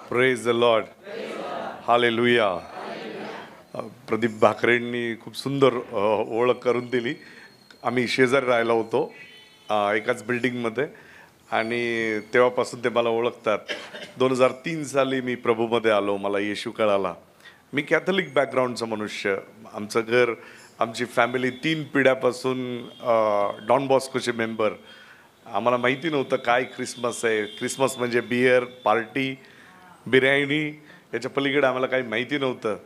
Praise the Lord. Hallelujah. Pradeep भाकरेंनी खूप सुंदर ओळख करून दिली. आम्ही शेजारी राहिलो होतो एकाच बिल्डिंगमध्ये आणि तेव्हापासून ते मला ओळखतात. 2003 साली मी प्रभूमध्ये आलो, मला येशू कळाला. मी कॅथलिक बॅकग्राऊंडचा मनुष्य. आमचं घर, आमची फॅमिली 3 पिढ्यापासून डॉन बॉस्कोचे मेंबर. आम्हाला माहिती नव्हतं काय क्रिसमस आहे. क्रिसमस म्हणजे बियर पार्टी, बिर्याणी, याच्या पलीकडे आम्हाला काही माहिती नव्हतं.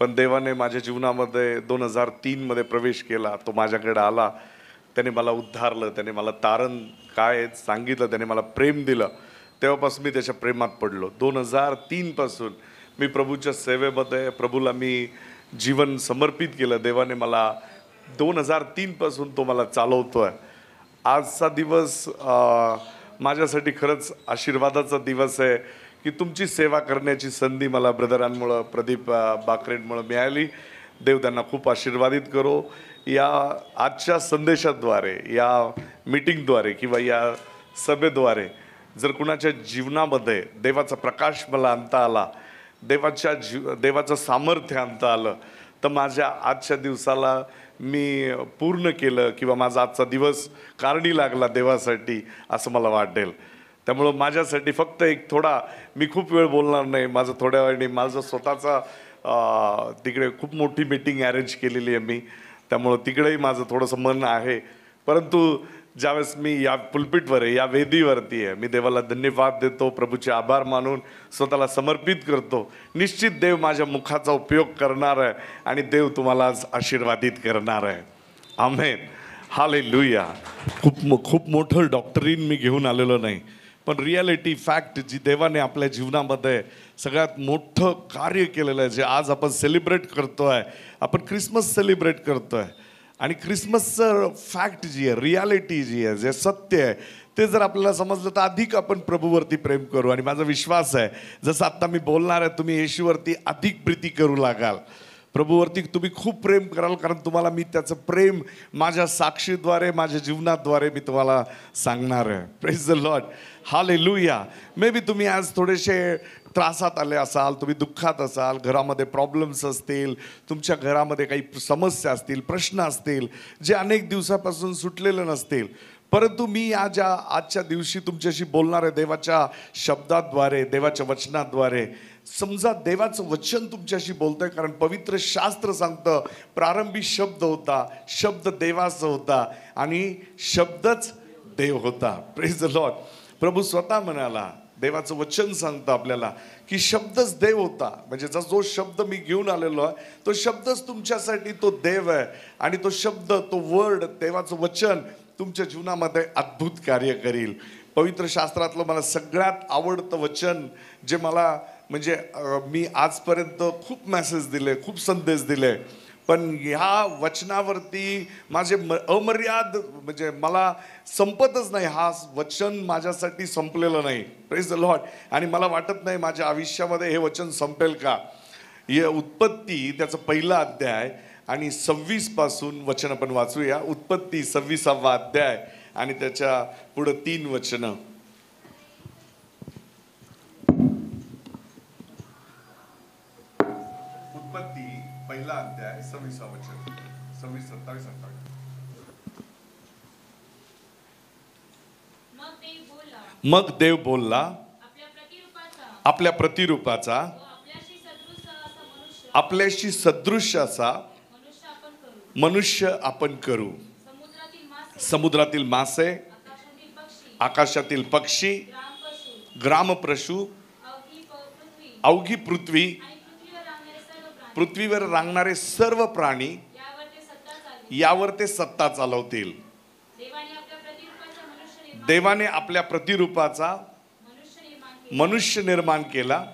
पण देवाने माझ्या जीवनामध्ये 2003 प्रवेश केला. तो माझ्याकडे आला, त्याने मला उद्धारलं, त्याने मला तारण काय सांगितलं, त्याने मला प्रेम दिलं. तेव्हापासून मी त्याच्या प्रेमात पडलो. 2003 मी प्रभूच्या सेवेमध्ये, प्रभूला मी जीवन समर्पित केलं. देवाने मला 2003 तो मला चालवतोय. आजचा दिवस माझ्यासाठी खरंच आशीर्वादाचा दिवस आहे की तुमची सेवा करण्याची संधी मला ब्रदरांमुळं, प्रदीप बाकरेंमुळं मिळाली. देव त्यांना खूप आशीर्वादित करो. या आजच्या संदेशाद्वारे, या मीटिंगद्वारे किंवा या सभेद्वारे जर कुणाच्या जीवनामध्ये देवाचा प्रकाश मला आणता आला, देवाचं सामर्थ्य आणता आलं, तर माझ्या आजच्या दिवसाला मी पूर्ण केलं किंवा माझा आजचा दिवस कारणी लागला देवासाठी, असं मला वाटेल. त्यामुळं माझ्यासाठी फक्त एक थोडा, मी खूप वेळ बोलणार नाही, माझं थोड्या वेळाने माझं स्वतःचा तिकडे खूप मोठी मीटिंग अरेंज केलेली आहे मी, त्यामुळं तिकडेही माझं थोडंसं मन आहे. परंतु ज्यावेळेस मी या पुलपिटवर आहे, या वेदीवरती आहे, मी देवाला धन्यवाद देतो, प्रभूचे आभार मानून स्वतःला समर्पित करतो. निश्चित देव माझ्या मुखाचा उपयोग करणार आहे आणि देव तुम्हाला आज आशीर्वादित करणार आहे. आमेन. हालेलुया. खूप मोठं डॉक्टरीन मी घेऊन आलेलो नाही, पण रियालिटी, फॅक्ट जी देवाने आपल्या जीवनामध्ये सगळ्यात मोठं कार्य केलेलं आहे, जे आज आपण सेलिब्रेट करतो आहे. आपण क्रिसमस सेलिब्रेट करतो आहे आणि क्रिसमसचं फॅक्ट जी आहे, रियालिटी जी आहे, जे सत्य आहे, ते जर आपल्याला समजलं तर अधिक आपण प्रभूवरती प्रेम करू. आणि माझा विश्वास आहे, जसं आत्ता मी बोलणार आहे, तुम्ही येशूवरती अधिक प्रीती करू लागाल. प्रभूवरती तुम्ही खूप प्रेम कराल, कारण तुम्हाला मी त्याचं प्रेम माझ्या साक्षीद्वारे, माझ्या जीवनाद्वारे मी तुम्हाला सांगणार आहे. Praise the Lord. Hallelujah. May be तुम्ही आज थोडेसे त्रासात आले असाल, तुम्ही दुःखात असाल, घरामध्ये प्रॉब्लेम्स असतील, तुमच्या घरामध्ये काही समस्या असतील, प्रश्न असतील, जे अनेक दिवसापासून सुटलेले नसतील. परंतु मी आजच्या दिवशी तुमच्याशी बोलणार आहे देवाच्या शब्दाद्वारे, देवाच्या वचनाद्वारे. समजा देवाचं वचन तुमच्याशी बोलतंय, कारण पवित्र शास्त्र सांगतं प्रारंभी शब्द होता, शब्द देवाचा होता आणि शब्दच देव होता. Praise the Lord. प्रभू स्वतः म्हणाला, देवाचं वचन सांगतं आपल्याला की शब्दच देव होता. म्हणजे जो शब्द मी घेऊन आलेलो आहे, तो शब्दच तुमच्यासाठी तो देव आहे. आणि तो शब्द, तो वर्ड, देवाचं वचन तुमच्या जीवनामध्ये अद्भुत कार्य करील. पवित्र शास्त्रातलं मला सगळ्यात आवडतं वचन, जे मला म्हणजे मी आजपर्यंत खूप मेसेज दिले, खूप संदेश दिले, पण ह्या वचनावरती माझे अमर्याद, म्हणजे मला संपतच नाही. हा वचन माझ्यासाठी संपलेलं नाही. Praise the Lord. आणि मला वाटत नाही माझ्या आयुष्यामध्ये हे वचन संपेल का. या उत्पत्ती त्याचा 1ला अध्याय आणि 26 वचन आपण वाचूया. उत्पत्ती 26वा अध्याय आणि त्याच्या पुढे 3 वचनं. उत्पत्ती 1ला अध्याय 26 वचन, 26, 27, 28. मग देव बोलला, आपल्या प्रतिरूपाचा, आपल्याशी सदृश असा मनुष्य आपण करू. समुद्रातील मासे, आकाशातील पक्षी, ग्रामपशु, अवघी पृथ्वी, पृथ्वीवर रांगणारे सर्व प्राणी, यावर ते सत्ता चालवतील. देवाने आपल्या प्रतिरूपाचा मनुष्य निर्माण केला.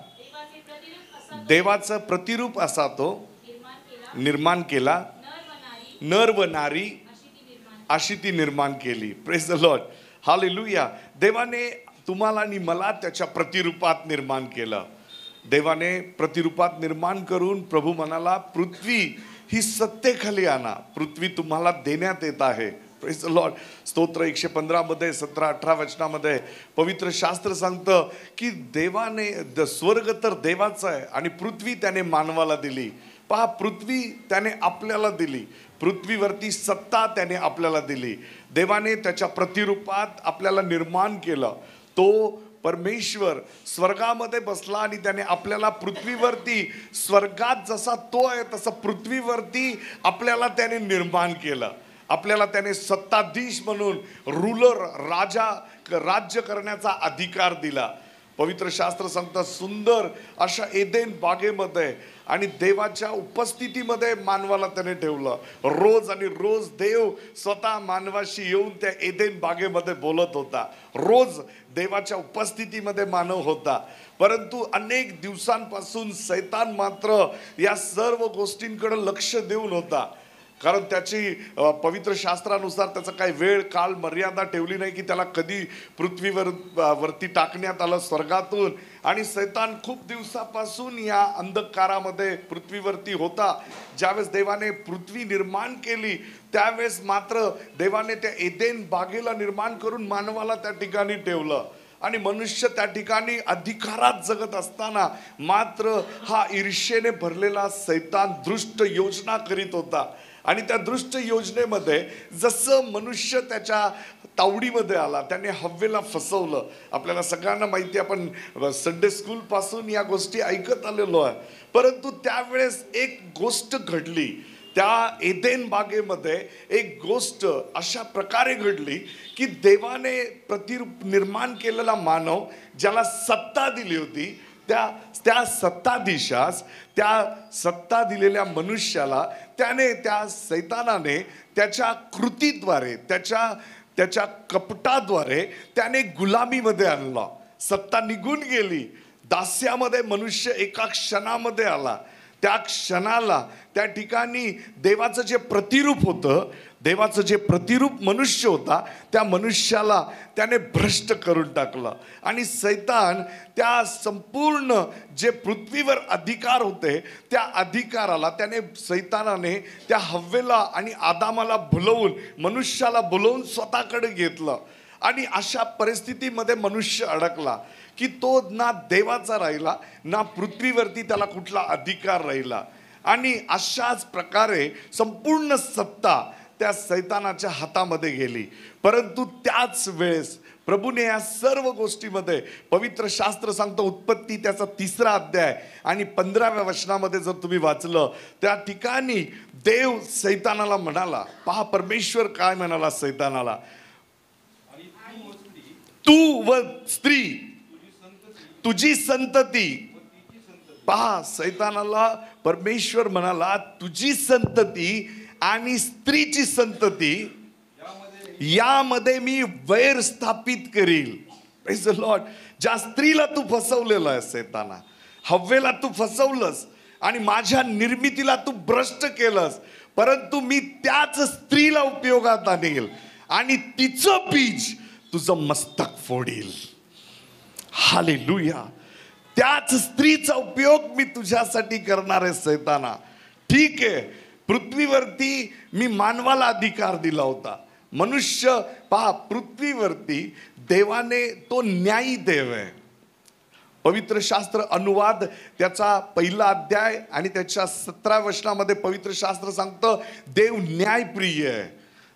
देवाचं प्रतिरूप असा तो निर्माण केला. नर व नारी अशी ती निर्माण केली. Praise the Lord. हालेलुया. देवाने तुम्हाला आणि मला त्याच्या प्रतिरूपात निर्माण केलं. देवाने प्रतिरूपात निर्माण करून प्रभू म्हणाला, पृथ्वी ही सत्तेखाली आणा. पृथ्वी तुम्हाला देण्यात येत आहे. Praise the Lord. स्तोत्र 115 मध्ये 17-18 वचनामध्ये पवित्र शास्त्र सांगतं की देवाने स्वर्ग तर देवाचा आहे आणि पृथ्वी त्याने मानवाला दिली. पहा, पृथ्वी त्याने आपल्याला दिली, पृथ्वीवरती सत्ता त्याने आपल्याला दिली. देवाने त्याच्या प्रतिरूपात आपल्याला निर्माण केलं. तो परमेश्वर स्वर्गामध्ये बसला आणि त्याने आपल्याला पृथ्वीवरती, स्वर्गात जसा तो आहे तसं पृथ्वीवरती आपल्याला त्याने निर्माण केलं. आपल्याला त्याने सत्ताधीश म्हणून, रूलर, राज्य करण्याचा अधिकार दिला. पवित्र शास्त्र सांगतं सुंदर अशा एदेन बागेमध्ये आणि देवाच्या उपस्थितीमध्ये मानवाला त्याने ठेवलं. रोज आणि रोज देव स्वतः मानवाशी येऊन त्या एदेन बागेमध्ये बोलत होता. रोज देवाच्या उपस्थितीमध्ये मानव होता. परंतु अनेक दिवसांपासून सैतान मात्र या सर्व गोष्टींकडे लक्ष देऊन होता. कारण त्याची पवित्र शास्त्रानुसार त्याचा काही वेळ काळ मर्यादा ठेवली नाही की त्याला कधी वरती टाकण्यात आलं स्वर्गातून. आणि सैतान खूप दिवसापासून या अंधकारामध्ये पृथ्वीवरती होता. ज्यावेळेस देवाने पृथ्वी निर्माण केली त्यावेळेस मात्र देवाने त्या एदेन बागेला निर्माण करून मानवाला त्या ठिकाणी ठेवलं. आणि मनुष्य त्या ठिकाणी अधिकारात जगत असताना मात्र हा ईर्ष्येने भरलेला सैतान दृष्ट योजना करीत होता. आणि त्या दृष्ट योजनेमध्ये जसं मनुष्य त्याच्या तावडीमध्ये आला, त्याने हव्वेला फसवलं. आपल्याला सगळ्यांना माहिती, आपण संडे स्कूल पासून या गोष्टी ऐकत आलेलो आहे. परंतु त्यावेळेस एक गोष्ट घडली. त्या एदेन बागेमध्ये एक गोष्ट अशा प्रकारे घडली की देवाने प्रतिरूप निर्माण केलेला मानव, ज्याला सत्ता दिली होती, त्या सत्ताधीशास, त्या सत्ता दिलेल्या मनुष्याला त्याने, त्या सैतानाने त्याच्या कृतीद्वारे, त्याच्या कपटाद्वारे त्याने गुलामीमध्ये आणला. सत्ता निघून गेली. दास्यामध्ये मनुष्य एका क्षणामध्ये आला. त्या क्षणाला त्या ठिकाणी देवाचं जे प्रतिरूप होतं, देवाचं जे प्रतिरूप मनुष्य होता, त्या मनुष्याला त्याने भ्रष्ट करून टाकलं. आणि सैतान त्या संपूर्ण जे पृथ्वीवर अधिकार होते त्या अधिकाराला सैतानाने त्या हव्वेला आणि आदामाला भुलवून, मनुष्याला भुलवून स्वतःकडे घेतलं. आणि अशा परिस्थितीमध्ये मनुष्य अडकला की तो ना देवाचा राहिला, ना पृथ्वीवरती त्याला कुठला अधिकार राहिला. आणि अशाच प्रकारे संपूर्ण सत्ता त्या सैतानाच्या हातामध्ये गेली. परंतु त्याच वेळेस प्रभूने या सर्व गोष्टीमध्ये, पवित्र शास्त्र सांगतं उत्पत्ती त्याचा 3रा अध्याय आणि 15व्या वचनामध्ये जर तुम्ही वाचलं, त्या ठिकाणी देव सैतानाला म्हणाला, पहा परमेश्वर काय म्हणाला सैतानाला, तू व स्त्री, तुझी संतती. पहा, सैतानाला परमेश्वर म्हणाला तुझी संतती आणि स्त्रीची संतती यामध्ये मी वैर स्थापित करील. Praise the Lord. ज्या स्त्रीला तू फसवलेलं आहे सैताना, हव्वेला तू फसवलंस आणि माझ्या निर्मितीला तू भ्रष्ट केलंस, परंतु मी त्याच स्त्रीला उपयोगात आणेल आणि तिचं बीज तुझं मस्तक फोडील. हालेलुया. त्याच स्त्रीचा उपयोग मी तुझ्यासाठी करणार आहे सैताना. ठीक आहे, पृथ्वीवरती मी मानवाला अधिकार दिला होता. मनुष्य, पहा, पृथ्वीवरती देवाने, तो न्यायी देव आहे. पवित्र शास्त्र अनुवाद त्याचा 1 अध्याय आणि त्याच्या 17व्या वचनामध्ये पवित्र शास्त्र सांगतं देव न्यायप्रिय आहे.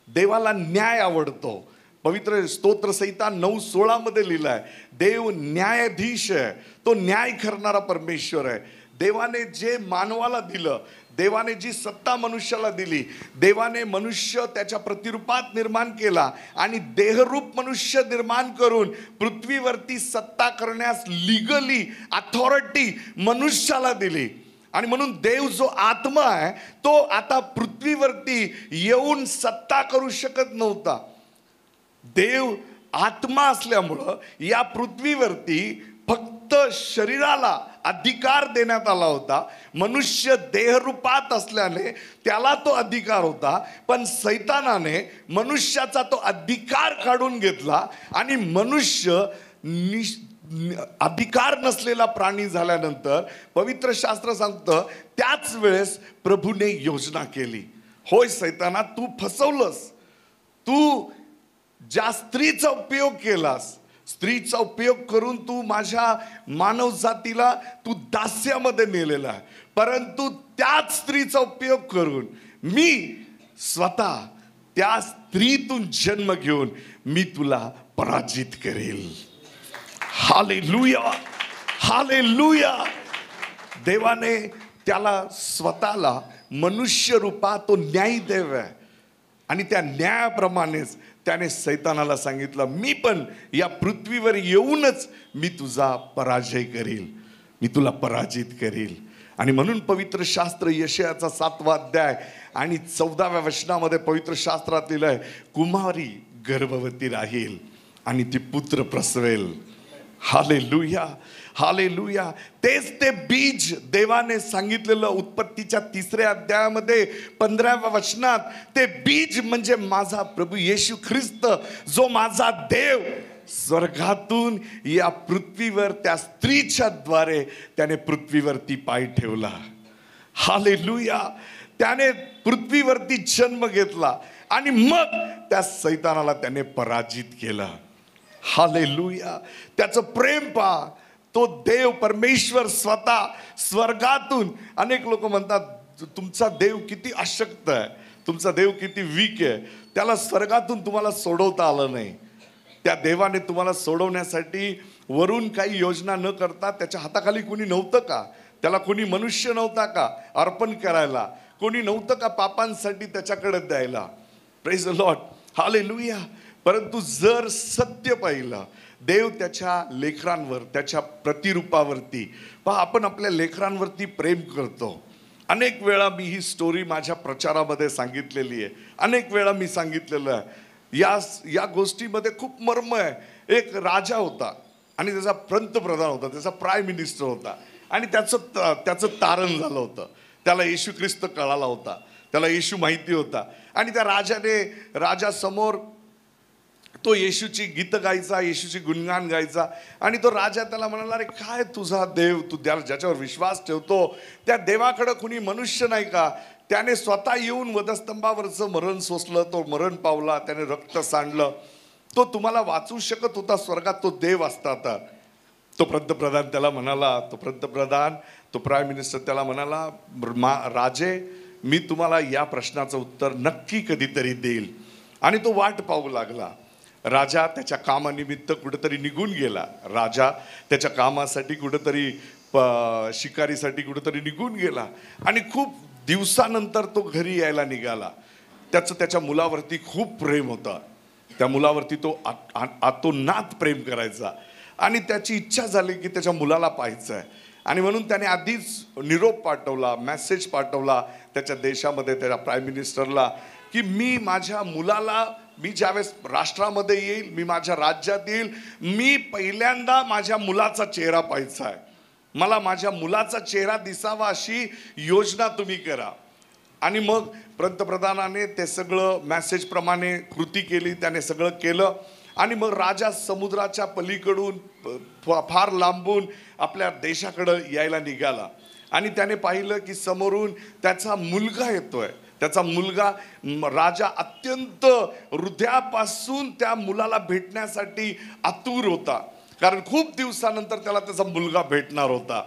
देवाला न्याय आवडतो. पवित्र स्तोत्र संहिता 9:16 मध्ये लिहिलं आहे देव न्यायाधीश आहे. तो न्याय करणारा परमेश्वर आहे. देवाने जे मानवाला दिलं, देवाने जी सत्ता मनुष्याला दिली, देवाने मनुष्य त्याच्या प्रतिरूपात निर्माण केला आणि देहरूप मनुष्य निर्माण करून पृथ्वीवरती सत्ता करण्यास लीगली अथॉरिटी मनुष्याला दिली. आणि म्हणून देव जो आत्मा आहे तो आता पृथ्वीवरती येऊन सत्ता करू शकत नव्हता. देव आत्मा असल्यामुळं या पृथ्वीवरती फक्त शरीराला अधिकार देण्यात आला होता. मनुष्य देहरूपात असल्याने त्याला तो अधिकार होता, पण सैतानाने मनुष्याचा तो अधिकार काढून घेतला आणि मनुष्य अधिकार नसलेला प्राणी झाल्यानंतर पवित्र शास्त्र सांगतं त्याच वेळेस प्रभूने योजना केली. होय सैताना, तू फसवलंस, तू ज्या स्त्रीचा उपयोग केलास, स्त्रीचा उपयोग करून तू माझ्या मानव जातीला तू दास्यामध्ये नेलेला आहे, परंतु त्याच स्त्रीचा उपयोग करून मी स्वतः त्या स्त्रीतून जन्म घेऊन मी तुला पराजित करेल. Hallelujah, hallelujah. देवाने त्याला स्वतःला मनुष्य रूपात तो न्यायदेव आहे आणि त्या न्यायाप्रमाणेच त्याने सैतानाला सांगितलं, मी पण या पृथ्वीवर येऊनच मी तुझा पराजय करील, मी तुला पराजित करील. आणि म्हणून पवित्र शास्त्र यशायाचा 7वा अध्याय आणि 14व्या वचनामध्ये पवित्र शास्त्रात लिहिलंय, कुमारी गर्भवती राहील आणि ती पुत्र प्रसवेल. Hallelujah, hallelujah. तेच ते बीज देवाने सांगितलेलं उत्पत्तीच्या 3ऱ्या अध्यायामध्ये 15व्या वचनात, ते बीज म्हणजे माझा प्रभू येशू ख्रिस्त, जो माझा देव स्वर्गातून या पृथ्वीवर त्या स्त्रीच्या द्वारे त्याने पृथ्वीवरती पाय ठेवला. हालेलुया. त्याने पृथ्वीवरती जन्म घेतला आणि मग त्या सैतानाला त्याने पराजित केला. हालेलुया. त्याचं प्रेम पहा. तो देव परमेश्वर स्वतः स्वर्गातून, अनेक लोक म्हणतात तुमचा देव किती अशक्त आहे, तुमचा देव किती वीक आहे, त्याला स्वर्गातून तुम्हाला सोडवता आलं नाही. त्या देवाने तुम्हाला सोडवण्यासाठी वरून काही योजना न करता त्याच्या हाताखाली कोणी नव्हतं का? त्याला कोणी मनुष्य नव्हता का अर्पण करायला? कोणी नव्हतं का पापांसाठी त्याच्याकडे द्यायला? Praise the Lord, hallelujah. परंतु जर सत्य पाहिलं, देव त्याच्या लेकरांवर, त्याच्या प्रतिरूपावरती पहा, आपण आपल्या लेकरांवरती प्रेम करतो. अनेक वेळा मी ही स्टोरी माझ्या प्रचारामध्ये सांगितलेली आहे, अनेक वेळा मी सांगितलेलं आहे. या गोष्टीमध्ये खूप मर्म आहे. एक राजा होता आणि त्याचा पंतप्रधान होता, त्याचा प्राईम मिनिस्टर होता आणि त्याचं तारण झालं होतं. त्याला येशू ख्रिस्त कळाला होता, त्याला येशू माहिती होता आणि त्या राजासमोर तो येशूची गीतं गायचा, येशूची गुणगान गायचा. आणि तो राजा त्याला म्हणाला, अरे काय तुझा देव, तू ज्याच्यावर विश्वास ठेवतो त्या देवाकडे कुणी मनुष्य नाही का? त्याने स्वतः येऊन वधस्तंभावरचं मरण सोसलं, तो मरण पावला, त्याने रक्त सांडलं, तो तुम्हाला वाचू शकत होता स्वर्गात, तो देव असता तर. तो पंतप्रधान त्याला म्हणाला, तो प्राईम मिनिस्टर त्याला म्हणाला, राजे मी तुम्हाला या प्रश्नाचं उत्तर नक्की कधीतरी देईल. आणि तो वाट पाहू लागला. राजा त्याच्या कामानिमित्त कुठेतरी निघून गेला. राजा त्याच्या कामासाठी कुठेतरी शिकारीसाठी कुठेतरी निघून गेला आणि खूप दिवसानंतर तो घरी यायला निघाला. त्याच्या मुलावरती खूप प्रेम होता, त्या मुलावरती तो आतोनात प्रेम करायचा आणि त्याची इच्छा झाली की त्याच्या मुलाला पाहायचं आहे. आणि म्हणून त्याने आधीच निरोप पाठवला, मेसेज पाठवला त्याच्या देशामध्ये, त्याच्या प्राईम मिनिस्टरला, की मी माझ्या मुलाला, मी ज्यावेळेस राष्ट्रामध्ये येईल, मी माझ्या राज्यात येईल, मी पहिल्यांदा माझ्या मुलाचा चेहरा पाहायचा आहे, मला माझ्या मुलाचा चेहरा दिसावा अशी योजना तुम्ही करा. आणि मग पंतप्रधानाने ते सगळं मेसेज प्रमाणे कृती केली, त्याने सगळं केलं. आणि मग राजा समुद्राच्या पलीकडून फार लांबून आपल्या देशाकडं यायला निघाला आणि त्याने पाहिलं की समोरून त्याचा मुलगा येतोय. त्याचा मुलगा, राजा अत्यंत हृदयापासून त्या मुलाला भेटण्यासाठी आतुर होता, कारण खूप दिवसानंतर त्याला त्याचा मुलगा भेटणार होता.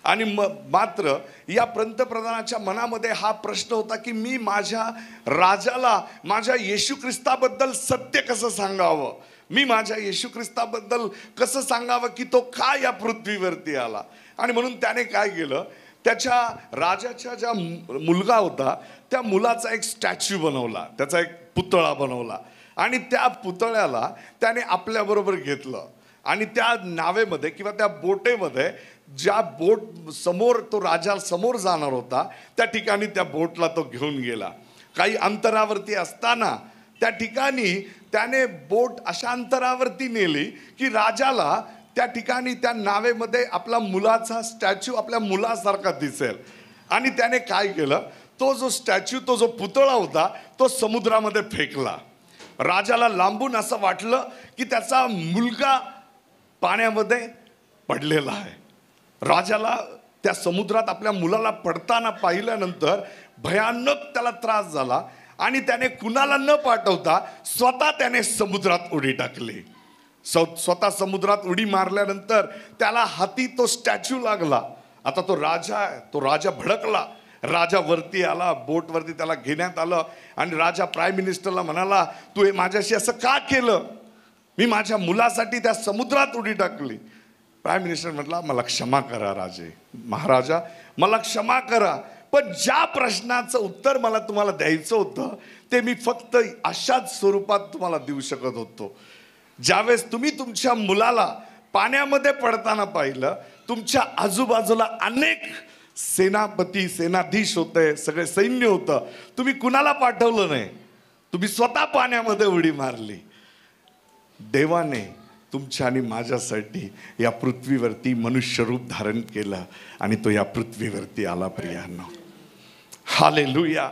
आणि मात्र या पंतप्रधानाच्या मनामध्ये हा प्रश्न होता की मी माझ्या राजाला माझ्या येशू ख्रिस्ताबद्दल सत्य कसं सांगावं, मी माझ्या येशू ख्रिस्ताबद्दल कसं सांगावं की तो का या पृथ्वीवरती आला. आणि म्हणून त्याने काय केलं, त्याच्या राजाचा ज्या मुलगा होता त्या मुलाचा एक स्टॅच्यू बनवला, त्याचा एक पुतळा बनवला आणि त्या पुतळ्याला त्याने आपल्याबरोबर घेतलं. आणि त्या नावेमध्ये किंवा त्या बोटेमध्ये, ज्या बोट समोर तो राजा समोर जाणार होता त्या ठिकाणी त्या बोटला तो घेऊन गेला. काही अंतरावरती असताना त्या ठिकाणी त्याने बोट अशा अंतरावरती नेली की राजाला त्या ठिकाणी त्या नावेमध्ये आपला मुलाचा स्टॅच्यू आपल्या मुलासारखा दिसेल. आणि त्याने काय केलं, तो जो स्टॅच्यू, तो जो पुतळा होता तो समुद्रामध्ये फेकला. राजाला लांबून असं वाटलं की त्याचा मुलगा पाण्यामध्ये पडलेला आहे. राजाला त्या समुद्रात आपल्या मुलाला पडताना पाहिल्यानंतर भयानक त्याला त्रास झाला आणि त्याने कुणाला न पाठवता स्वतः त्याने समुद्रात उडी टाकली. स्वतः समुद्रात उडी मारल्यानंतर त्याला हाती तो स्टॅच्यू लागला. आता तो राजा आहे, तो राजा भडकला. राजा वरती आला, बोटवरती त्याला घेण्यात आलं आणि राजा प्राईम मिनिस्टरला म्हणाला, तू हे माझ्याशी असं का केलं? मी माझ्या मुलासाठी त्या समुद्रात उडी टाकली. प्राईम मिनिस्टर म्हटला, मला क्षमा करा राजे, महाराजा मला क्षमा करा, पण ज्या प्रश्नाचं उत्तर मला तुम्हाला द्यायचं होतं ते मी फक्त अशाच स्वरूपात तुम्हाला देऊ शकत होतो. ज्यावेळेस तुम्ही तुमच्या मुलाला पाण्यामध्ये पडताना पाहिलं, तुमच्या आजूबाजूला अनेक सेनापती सेनाधीश होते, सगळे सैन्य होतं, तुम्ही कुणाला पाठवलं नाही, तुम्ही स्वतः पाण्यामध्ये उडी मारली. देवाने तुमच्या आणि माझ्यासाठी या पृथ्वीवरती मनुष्य रूप धारण केलं आणि तो या पृथ्वीवरती आला. प्रियांनो, हालेलुया.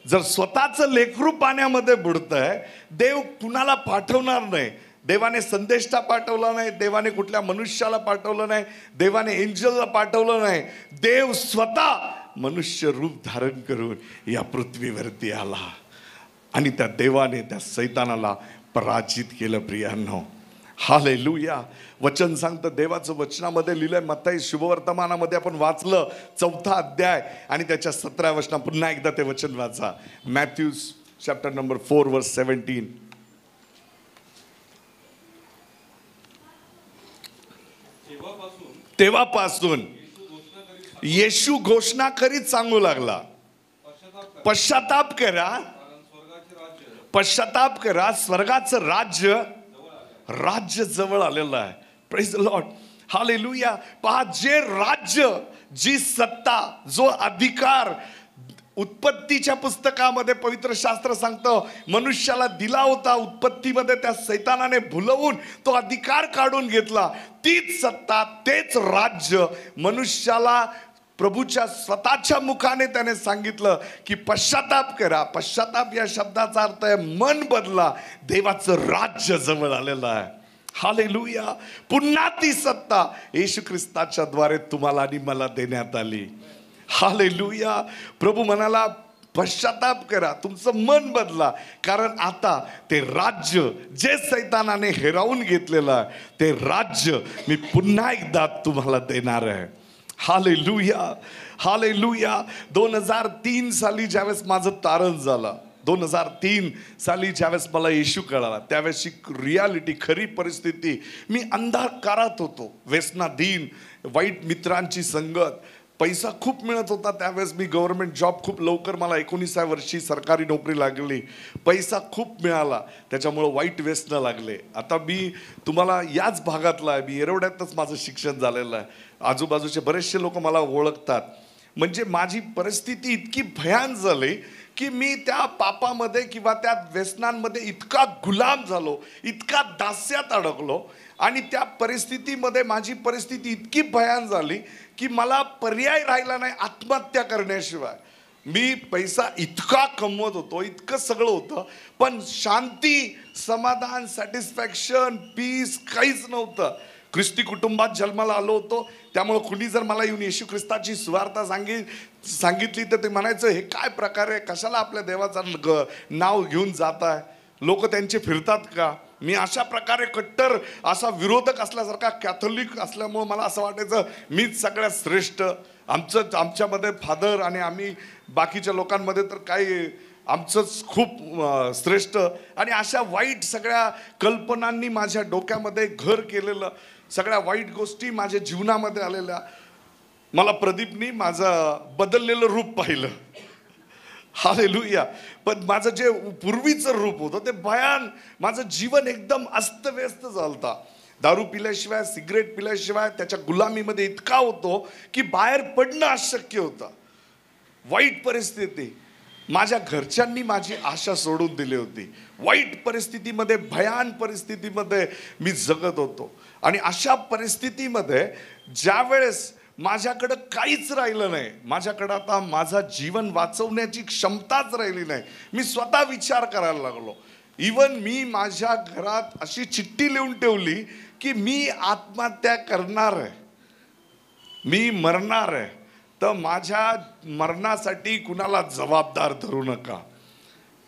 जर स्वतःचं लेकरू पाण्यामध्ये बुडतंय, देव कुणाला पाठवणार नाही. देवाने संदेष्टा पाठवला नाही, देवाने कुठल्या मनुष्याला पाठवलं नाही, देवाने एंजलला पाठवलं नाही. देव स्वतः मनुष्य रूप धारण करून या पृथ्वीवरती आला आणि त्या देवाने त्या सैतानाला पराजित केलं. प्रियांनो, हालेलुया. वचन सांगतं, देवाचं वचनामध्ये लिहिलंय, मत्ताई शुभवर्तमानामध्ये आपण वाचलं 4 अध्याय आणि त्याच्या 17 वचना. पुन्हा एकदा ते वचन वाचा. मॅथ्यू चॅप्टर नंबर 4 वर्स 17. तेव्हापासून येशू घोषणा करीत सांगू लागला, पश्चाताप करा, पश्चाताप करा, स्वर्गाचं राज्य जवळ आलेलं आहे. Praise the Lord, hallelujah. पहा, जे राज्य, जी सत्ता, जो अधिकार उत्पत्तीच्या पुस्तकामध्ये पवित्र शास्त्र सांगतं मनुष्याला दिला होता, उत्पत्तीमध्ये त्या सैतानाने भुलवून तो अधिकार काढून घेतला. तीच सत्ता, तेच राज्य मनुष्याला प्रभूच्या स्वतःच्या मुखाने त्याने सांगितलं की पश्चाताप करा. पश्चाताप या शब्दाचा अर्थ आहे मन बदला, देवाचं राज्य जवळ आलेलं आहे. हालेलुया. पुन्हा ती सत्ता येशू ख्रिस्ताच्या द्वारे तुम्हाला आणि मला देण्यात आली. हालेलुया. प्रभू म्हणाला, पश्चाताप करा, तुमचं मन बदला, कारण आता ते राज्य जे सैतानाने हिरावून घेतलेलं आहे, ते राज्य मी पुन्हा एकदा तुम्हाला देणार आहे. Hallelujah, hallelujah. 2003 साली ज्यावेळेस माझं तारण झालं, 2003 साली ज्यावेळेस मला येशू कळाला, त्यावेळेसची रियालिटी, खरी परिस्थिती, मी अंधकारात होतो, व्यसनाधीन, वाईट मित्रांची संगत. पैसा खूप मिळत होता त्यावेळेस, मी गव्हर्नमेंट जॉब खूप लवकर, मला 19व्या वर्षी सरकारी नोकरी लागली, पैसा खूप मिळाला, त्याच्यामुळं वाईट व्यसनं लागले. आता मी तुम्हाला याच भागातला आहे, मी येरवड्यातच माझं शिक्षण झालेलं आहे, आजूबाजूचे बरेचसे लोक मला ओळखतात. म्हणजे माझी परिस्थिती इतकी भयान झाली की मी त्या पापामध्ये किंवा त्या व्यसनांमध्ये इतका गुलाम झालो, इतका दास्यात अडकलो आणि त्या परिस्थितीमध्ये माझी परिस्थिती इतकी भयान झाली की मला पर्याय राहिला नाही आत्महत्या करण्याशिवाय. मी पैसा इतका कमवत होतो, इतकं सगळं होतं, पण शांती, समाधान, सॅटिस्फॅक्शन, पीस काहीच नव्हतं. ख्रिस्ती कुटुंबात जन्माला आलो होतो, त्यामुळं कुणी जर मला येऊन येशू ख्रिस्ताची सुवार्ता सांगितली तर ते म्हणायचं, हे काय प्रकार आहे, कशाला आपल्या देवाचं नाव घेऊन जात आहे, लोक त्यांचे फिरतात का. मी अशा प्रकारे कट्टर असा विरोधक असल्यासारखा, कॅथोलिक असल्यामुळं मला असं वाटायचं मीच सगळ्यात श्रेष्ठ, आमच्यामध्ये फादर आणि आम्ही बाकीच्या लोकांमध्ये तर काही आमचंच खूप श्रेष्ठ. आणि अशा वाईट सगळ्या कल्पनांनी माझ्या डोक्यामध्ये घर केलेलं, सगळ्या वाईट गोष्टी माझ्या जीवनामध्ये आलेल्या. मला प्रदीपनी माझं बदललेलं रूप पाहिलं. हालेलुया. पण माझं जे पूर्वीचं रूप होतं ते भयान, माझं जीवन एकदम अस्तव्यस्त झालता. दारू पिल्याशिवाय, सिगरेट पिल्याशिवाय त्याच्या गुलामीमध्ये इतका होतो की बाहेर पडणं अशक्य होतं. वाईट परिस्थिती, माझ्या घरच्यांनी माझी आशा सोडून दिली होती. वाईट परिस्थितीमध्ये, भयान परिस्थितीमध्ये मी जगत होतो. आणि अशा परिस्थितीमध्ये ज्यावेळेस माझ्याकडं काहीच राहिलं नाही, माझ्याकडं आता माझं जीवन वाचवण्याची क्षमताच राहिली नाही, मी स्वतः विचार करायला लागलो. इवन मी माझ्या घरात अशी चिठ्ठी लिहून ठेवली की मी आत्महत्या करणार आहे, मी मरणार आहे, तर माझ्या मरणासाठी कुणाला जबाबदार धरू नका.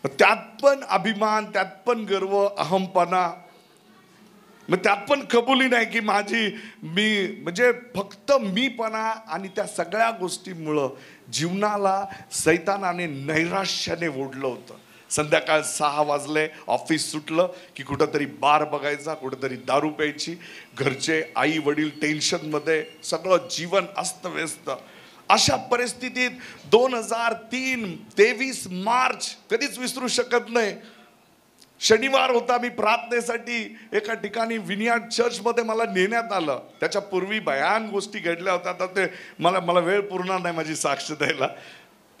त्यात पण अभिमान, त्यात पण गर्व, अहमपणा, मग त्यात पण कबुली नाही की मी म्हणजे फक्त मीपणा. आणि त्या सगळ्या गोष्टीमुळं जीवनाला सैतानाने नैराश्याने ओढलं होतं. संध्याकाळ 6 वाजले, ऑफिस सुटलं की कुठंतरी बार बघायचा, कुठंतरी दारू प्यायची, घरचे आई वडील टेन्शनमध्ये, सगळं जीवन अस्तव्यस्त. अशा परिस्थितीत 2003 23 मार्च कधीच विसरू शकत नाही. शनिवार होता. मी प्रार्थनेसाठी एका ठिकाणी विनियार्ड चर्चमध्ये मला नेण्यात आलं. त्याच्या पूर्वी भयान गोष्टी घडल्या होत्या. तर ते मला वेळ पुरणार नाही माझी साक्ष द्यायला.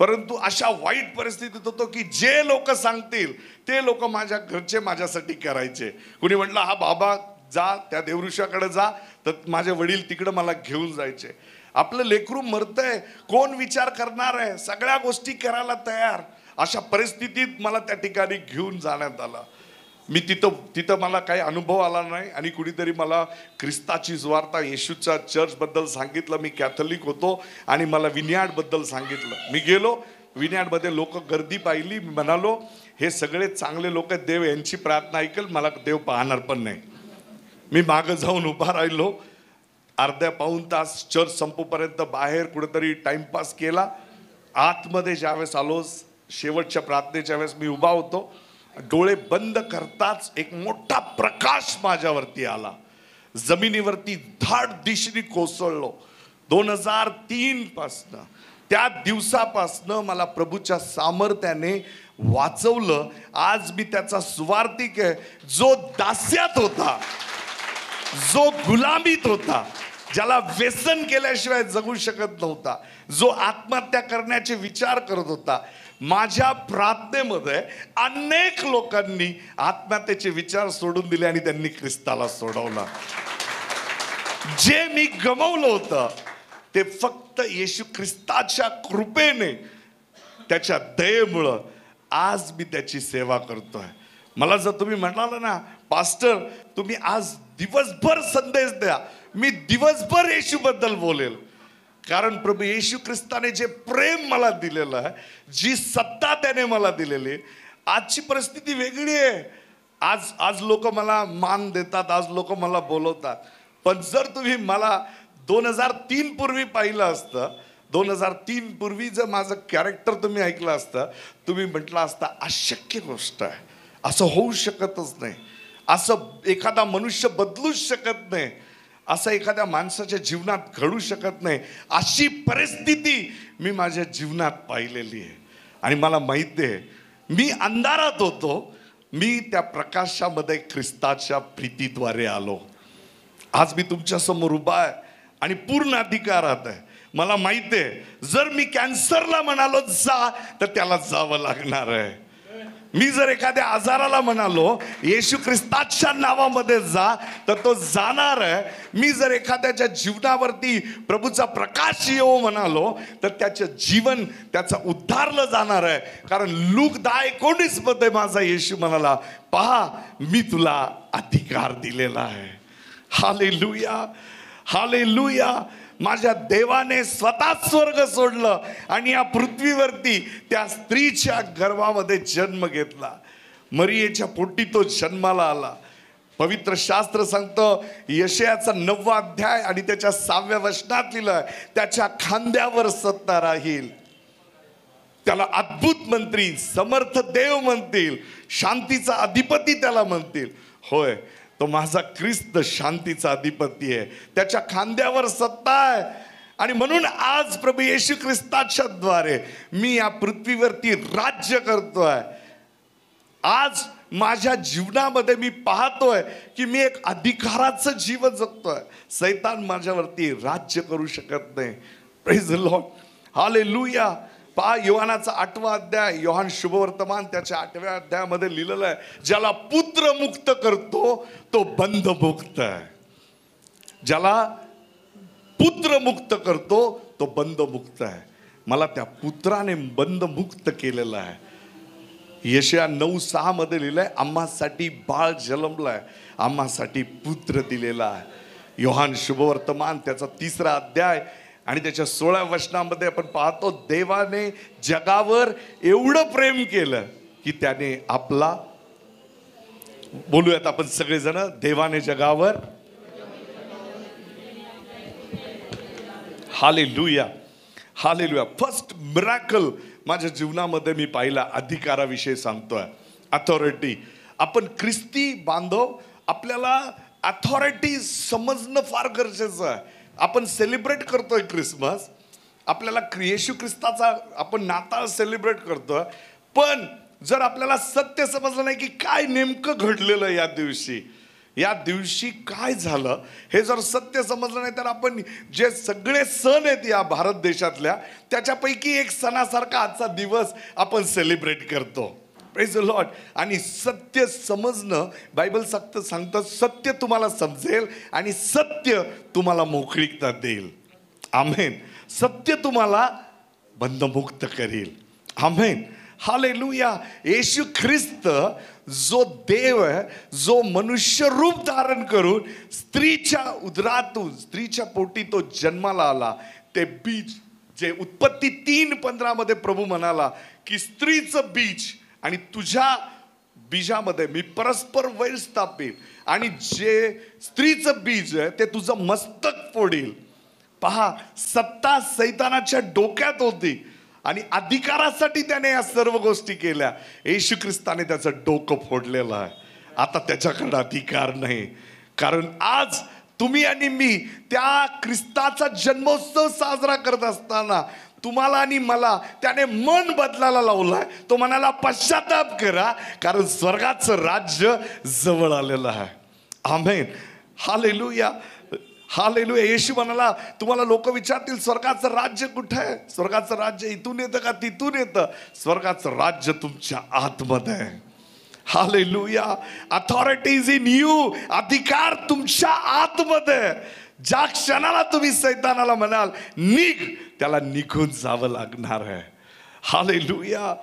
परंतु अशा वाईट परिस्थितीत होतो की जे लोक सांगतील ते लोक माझ्या घरचे माझ्यासाठी करायचे. कुणी म्हटलं हा बाबा जा, त्या देवऋषाकडे जा, तर माझे वडील तिकडे मला घेऊन जायचे. आपलं लेकरू मरतंय, कोण विचार करणार आहे, सगळ्या गोष्टी करायला तयार. अशा परिस्थितीत मला त्या ठिकाणी घेऊन जाण्यात आलं. मी तिथं मला काही अनुभव आला नाही. आणि कुणीतरी मला ख्रिस्ताची सुवार्ता, येशूच्या चर्चबद्दल सांगितलं. मी कॅथलिक होतो आणि मला विनियार्डबद्दल सांगितलं. मी गेलो विनियार्डमध्ये, लोक गर्दी पाहिली. मी म्हणालो हे सगळे चांगले लोक आहेत, देव यांची प्रार्थना ऐकेल, मला देव पाहणार पण नाही. मी मागं जाऊन उभा राहिलो. अर्ध्या पाऊण तास चर्च संपूपर्यंत बाहेर कुठेतरी टाइमपास केला. आतमध्ये ज्यावेळेस आलो, शेवटच्या प्रार्थनेच्या वेळेस मी उभा होतो, डोळे बंद करताच एक मोठा प्रकाश माझ्यावरती आला. जमिनीवरती धाड दिशेने कोसळलो. 2003 पासनं, त्या दिवसापासनं मला प्रभूच्या सामर्थ्याने वाचवलं. आज मी त्याचा सुवार्तिक आहे. जो दास्यात होता, जो गुलामीत होता, ज्याला व्यसन केल्याशिवाय जगू शकत नव्हता, जो आत्महत्या करण्याचे विचार करत होता, माझ्या प्रार्थनेमध्ये अनेक लोकांनी आत्महत्येचे विचार सोडून दिले आणि त्यांनी ख्रिस्ताला सोडवलं. जे मी गमावलं होतं ते फक्त येशू ख्रिस्ताच्या कृपेने, त्याच्या दयेमुळं आज मी त्याची सेवा करतोय. मला जर तुम्ही म्हणाला ना पास्टर तुम्ही आज दिवसभर संदेश द्या, मी दिवसभर येशूबद्दल बोलेल. कारण प्रभू येशू ख्रिस्ताने जे प्रेम मला दिलेलं आहे, जी सत्ता त्याने मला दिलेली. आजची परिस्थिती वेगळी आहे. आज लोक मला मान देतात, आज लोक मला बोलवतात. पण जर तुम्ही मला 2003 पूर्वी पाहिलं असतं, 2003 पूर्वी जर माझं कॅरेक्टर तुम्ही ऐकलं असतं, तुम्ही म्हटलं असतं अशक्य गोष्ट आहे, असं होऊ शकतच नाही, असं एखादा मनुष्य बदलूच शकत नाही, असं एखाद्या माणसाच्या जीवनात घडू शकत नाही. अशी परिस्थिती मी माझ्या जीवनात पाहिलेली आहे. आणि मला माहिती आहे मी अंधारात होतो, मी त्या प्रकाशामध्ये ख्रिस्ताच्या प्रीतीद्वारे आलो. आज मी तुमच्या समोर उभा आहे आणि पूर्ण अधिकारात आहे. मला माहिती आहे जर मी कॅन्सरला म्हणालो जा, तर त्याला जावं लागणार आहे. मी जर एखाद्या आजाराला म्हणालो येशू ख्रिस्ताच्या नावामध्ये जा, तर तो जाणार आहे. मी जर एखाद्याच्या जीवनावरती प्रभूचा प्रकाश येऊ म्हणालो, तर त्याचं जीवन त्याचं उद्धारलं जाणार आहे. कारण लूक 10:19 मध्ये माझा येशू म्हणाला, पहा मी तुला अधिकार दिलेला आहे. Hallelujah, hallelujah. माझ्या देवाने स्वतः स्वर्ग सोडलं आणि या पृथ्वीवरती त्या स्त्रीच्या गर्भामध्ये जन्म घेतला. मरियेच्या पोटी तो जन्माला आला. पवित्र शास्त्र सांगतं, यशायाचा 9वा अध्याय आणि त्याच्या 6व्या वचनात लिहिलंय, त्याच्या खांद्यावर सत्ता राहील. त्याला अद्भुत मंत्री, समर्थ देव म्हणतील, शांतीचा अधिपती त्याला म्हणतील. होय, तो माझा ख्रिस्त शांतीचा अधिपती आहे. त्याच्या खांद्यावर सत्ता आहे. आणि म्हणून आज प्रभू येशू ख्रिस्ताच्या द्वारे मी या पृथ्वीवरती राज्य करतोय. आज माझ्या जीवनामध्ये मी पाहतोय की मी एक अधिकाराचं जीवन जगतोय. सैतान माझ्यावरती राज्य करू शकत नाही. Praise the Lord, hallelujah. पहा योहानाचा 8वा अध्याय, योहान शुभवर्तमान त्याच्या 8व्या अध्यायामध्ये लिहिलेलं आहे, ज्याला पुत्र मुक्त करतो तो बंद मुक्त आहे. ज्याला पुत्र मुक्त करतो तो बंद मुक्त आहे. मला त्या पुत्राने बंद मुक्त केलेलं आहे. यशाया 9:6 मध्ये लिहिलंय, आम्हासाठी बाळ जन्मलाय, आम्हासाठी पुत्र दिलेला आहे. योहान शुभवर्तमान त्याचा 3रा अध्याय आणि त्याच्या 16व्या वचनामध्ये आपण पाहतो, देवाने जगावर एवढं प्रेम केलं की त्याने आपला, बोलूयात आपण सगळेजण, देवाने जगावर, हालेलुया हालेलुया. फर्स्ट मिराकल माझ्या जीवनामध्ये मी पाहिला, अधिकाराविषयी सांगतोय, अथॉरिटी. आपण ख्रिस्ती बांधव, आपल्याला अथॉरिटी समजणं फार गरजेचं आहे. आपण सेलिब्रेट करतोय क्रिसमस, आपल्याला येशू ख्रिस्ताचा आपण नाताळ सेलिब्रेट करतोय, पण जर आपल्याला सत्य समजलं नाही की काय नेमकं घडलेलं या दिवशी काय झालं, हे जर सत्य समजलं नाही तर आपण जे सगळे सण आहेत या भारत देशातल्या, त्याच्यापैकी एक सणासारखा आजचा दिवस आपण सेलिब्रेट करतो. Praise the Lord. आणि सत्य समजणं, बायबल सांगतं सत्य तुम्हाला समजेल आणि सत्य तुम्हाला मोकळीकता देईल. आमेन. सत्य तुम्हाला बंधमुक्त करेल. आमेन. हालेलुया. येशू ख्रिस्त जो देव आहे, जो मनुष्य रूप धारण करून स्त्रीच्या उदरातून, स्त्रीच्या पोटी तो जन्माला आला, ते बीज जे उत्पत्ती 3:15 मध्ये प्रभू म्हणाला की स्त्रीचं बीज आणि तुझ्या बीजामध्ये मी परस्पर वैर स्थापेल आणि जे स्त्रीचं बीज आहे ते तुझं मस्तक फोडील. पहा, सत्ता सैतानाच्या डोक्यात होती आणि अधिकारासाठी त्याने या सर्व गोष्टी केल्या. येशू ख्रिस्ताने त्याचं डोकं फोडलेलं आहे. आता त्याच्याकडे अधिकार नाही, कारण आज तुम्ही आणि मी त्या ख्रिस्ताचा जन्मोत्सव साजरा करत असताना तुम्हाला आणि मला त्याने मन बदलायला लावलाय. तो म्हणाला पश्चाताप करा, कारण स्वर्गाचं राज्य जवळ आलेलं आहे. आमेन. Hallelujah hallelujah. येशू म्हणाला, तुम्हाला लोक विचारतील स्वर्गाचं राज्य कुठे आहे? स्वर्गाचं राज्य इथून येतं का तिथून येतं? स्वर्गाचं राज्य तुमच्या आतमध्ये आहे. हालेलुया. Authorities in you. अधिकार तुमच्या आतमध्ये. ज्या क्षणाला तुम्ही सैतानाला म्हणाल निघ, त्याला निघून जावं लागणार आहे. हालेलुया.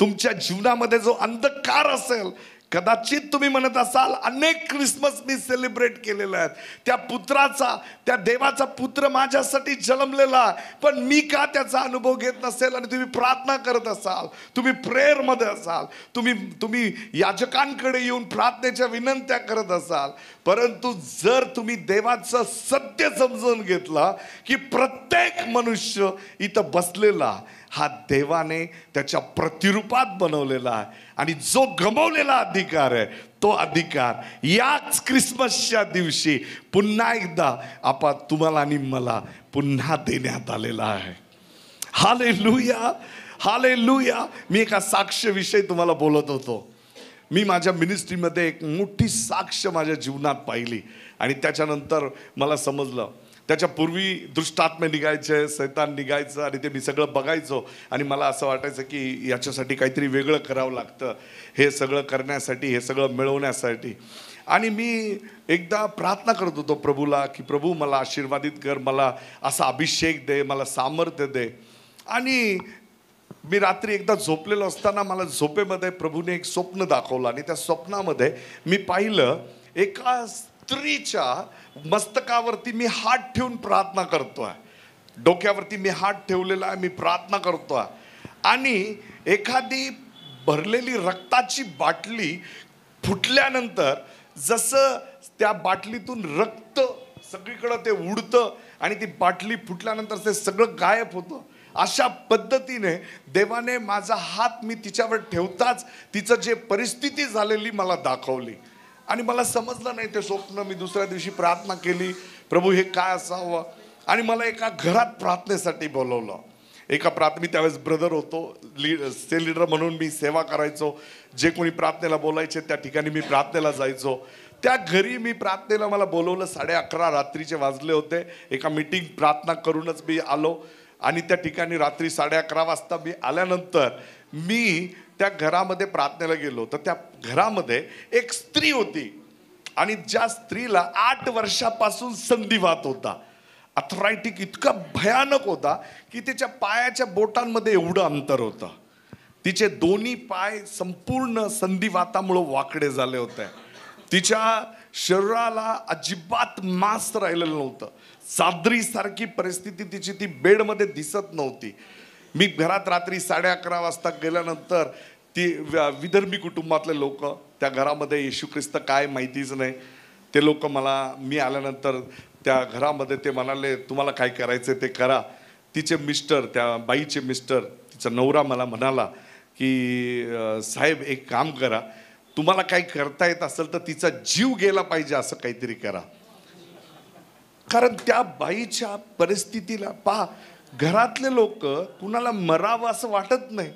तुमच्या जीवनामध्ये जो अंधकार असेल, कदाचित तुम्ही म्हणत असाल अनेक क्रिसमस मी सेलिब्रेट केलेले आहेत, त्या पुत्राचा, त्या देवाचा पुत्र माझ्यासाठी जन्मलेला, पण मी का त्याचा अनुभव घेत नसेल? आणि तुम्ही प्रार्थना करत असाल, तुम्ही प्रेयरमध्ये असाल, तुम्ही याजकांकडे येऊन प्रार्थनेच्या विनंत्या करत असाल, परंतु जर तुम्ही देवाचं सत्य समजून घेतलं की प्रत्येक मनुष्य इथं बसलेला हा देवाने त्याच्या प्रतिरूपात बनवलेला आहे आणि जो गमावलेला अधिकार आहे तो अधिकार याच क्रिसमसच्या दिवशी पुन्हा एकदा तुम्हाला आणि मला पुन्हा देण्यात आलेला आहे. Hallelujah hallelujah. मी एका साक्ष्याविषयी तुम्हाला बोलत होतो. मी माझ्या मिनिस्ट्रीमध्ये एक मोठी साक्ष माझ्या जीवनात पाहिली आणि त्याच्यानंतर मला समजलं, त्याच्यापूर्वी दुष्टात्मे निघायचे, सैतान निघायचं आणि ते मी सगळं बघायचो आणि मला असं वाटायचं की याच्यासाठी काहीतरी वेगळं करावं लागतं, हे सगळं करण्यासाठी, हे सगळं मिळवण्यासाठी. आणि मी एकदा प्रार्थना करत होतो प्रभूला की प्रभू मला आशीर्वादित कर, मला असा अभिषेक दे, मला सामर्थ्य दे. आणि मी रात्री एकदा झोपलेलो असताना मला झोपेमध्ये प्रभूने एक स्वप्न दाखवलं आणि त्या स्वप्नामध्ये मी पाहिलं एका स्त्रीच्या मस्तकावरती मी हात ठेवून प्रार्थना करतोय, डोक्यावरती मी हात ठेवलेला आहे, मी प्रार्थना करतोय आणि एखादी भरलेली रक्ताची बाटली फुटल्यानंतर जसं त्या बाटलीतून रक्त सगळीकडं ते उडतं आणि ती बाटली फुटल्यानंतर ते सगळं गायब होतं, अशा पद्धतीने देवाने माझा हात मी तिच्यावर ठेवताच तिचं जे परिस्थिती झालेली मला दाखवली आणि मला समजलं नाही ते स्वप्न. मी दुसऱ्या दिवशी प्रार्थना केली, प्रभू हे काय असावं, आणि मला एका घरात प्रार्थनेसाठी बोलवलं. मी त्यावेळेस ब्रदर होतो, सेल लीडर म्हणून मी सेवा करायचो. जे कोणी प्रार्थनेला बोलायचे त्या ठिकाणी मी प्रार्थनेला जायचो. त्या घरी मी प्रार्थनेला मला बोलवलं. 11:30 रात्रीचे वाजले होते. एका मीटिंग प्रार्थना करूनच मी आलो आणि त्या ठिकाणी रात्री 11:30 वाजता मी आल्यानंतर मी त्या घरामध्ये प्रार्थनेला गेलो. तर त्या घरामध्ये एक स्त्री होती आणि ज्या स्त्रीला 8 वर्षापासून संधिवात होता. अथरायटिक इतका भयानक होता की तिच्या पायाच्या बोटांमध्ये एवढं अंतर होतं. तिचे दोन्ही पाय संपूर्ण संधिवातामुळे वाकडे झाले होते. तिच्या शरीराला अजिबात मांस राहिलेलं नव्हतं. चादरीसारखी परिस्थिती तिची, ती बेडमध्ये दिसत नव्हती. मी घरात रात्री 11:30 वाजता गेल्यानंतर ती विदर्भी कुटुंबातले लोक, त्या घरामध्ये येशू ख्रिस्त काय माहितीच नाही. ते लोक मी आल्यानंतर त्या घरामध्ये ते म्हणाले तुम्हाला काय करायचं ते करा. तिचे मिस्टर, त्या बाईचे मिस्टर, तिचा नवरा मला म्हणाला की साहेब एक काम करा, तुम्हाला काही करता येत असेल तर तिचा जीव गेला पाहिजे असं काहीतरी करा. कारण त्या बाईच्या परिस्थितीला पहा, घरातले लोक कुणाला मरावं असं वाटत नाही,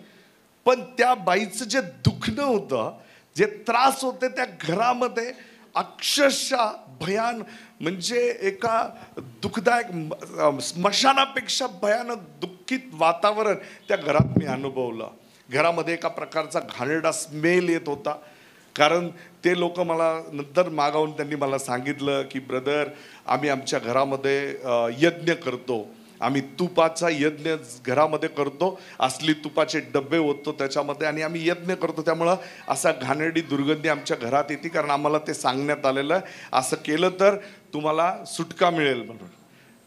पण त्या बाईचं जे दुखणं होतं, जे त्रास होते त्या घरामध्ये अक्षरशः भयान, म्हणजे एका दुःखदायक स्मशानापेक्षा भयानक दुःखित वातावरण त्या घरात मी अनुभवलं. घरामध्ये एका प्रकारचा घाणेरडा स्मेल येत होता. कारण ते लोक मला नंतर मागावून त्यांनी मला सांगितलं की ब्रदर, आम्ही आमच्या घरामध्ये यज्ञ करतो, आम्ही तुपाचा यज्ञ घरामध्ये करतो, असली तुपाचे डबे ओततो त्याच्यामध्ये आणि आम्ही यज्ञ करतो, त्यामुळं असा घाणेरडी दुर्गंधी आमच्या घरात येते. कारण आम्हाला ते सांगण्यात आलेलं आहे असं केलं तर तुम्हाला सुटका मिळेल म्हणून.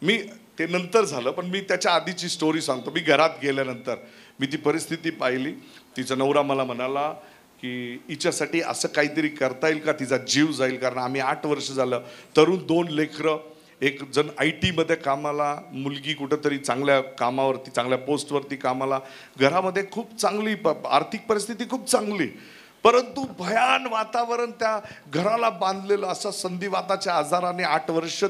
मी ते नंतर झालं, पण मी त्याच्या आधीची स्टोरी सांगतो. मी घरात गेल्यानंतर मी ती परिस्थिती पाहिली. तिचा नवरा मला म्हणाला की हिच्यासाठी असं काहीतरी करता येईल का, तिचा जीव जाईल. कारण आम्ही 8 वर्ष झालं, तरुण 2 लेकरं, एक जण IT मध्ये कामाला, मुलगी कुठंतरी चांगल्या कामावरती, चांगल्या पोस्टवरती कामाला, घरामध्ये खूप चांगली आर्थिक परिस्थिती खूप चांगली, परंतु भयान वातावरण त्या घराला बांधलेलं. असं संधिवाताच्या आजाराने 8 वर्ष